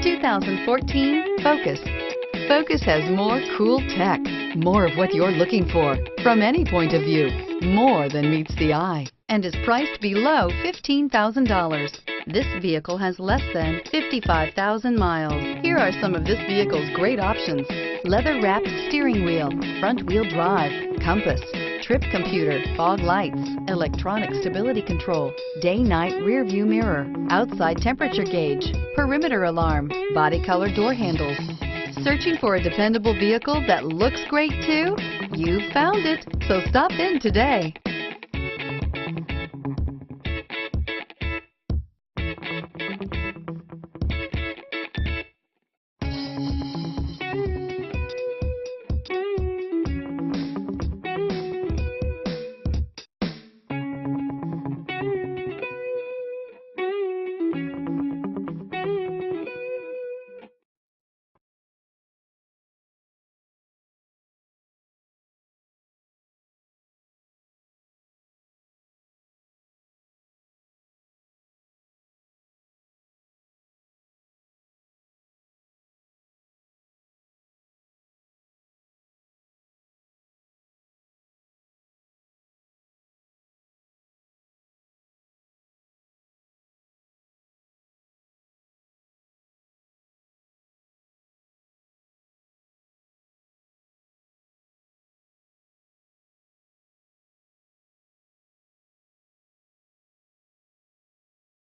2014 Focus. Focus has more cool tech, more of what you're looking for. From any point of view, more than meets the eye, and is priced below $15,000. This vehicle has less than 55,000 miles. Here are some of this vehicle's great options: leather-wrapped steering wheel, front-wheel drive, compass, trip computer, fog lights, electronic stability control, day-night rear-view mirror, outside temperature gauge, perimeter alarm, body color door handles. Searching for a dependable vehicle that looks great too? You found it, so stop in today.